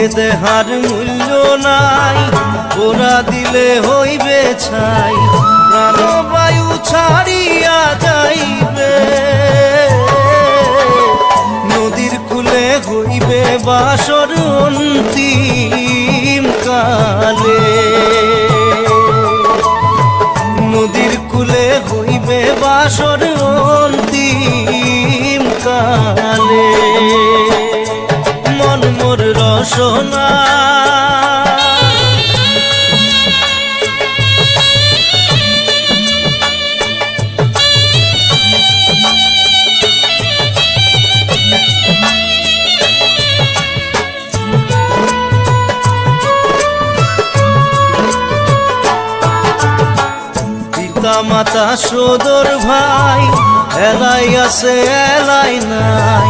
এ দেহার মূল্য নাই, ওরা দিলে হইবে ছাই, প্রাণবায়ু ছাড়িয়া যাইবে। নদীর কূলে হইবে বাসর অন্তিম কালে, নদীর কূলে হইবে বাসর অন্তিম কালে। মন মোর রসনা মাতা সদর ভাই, এলাই আছে এলাই নাই,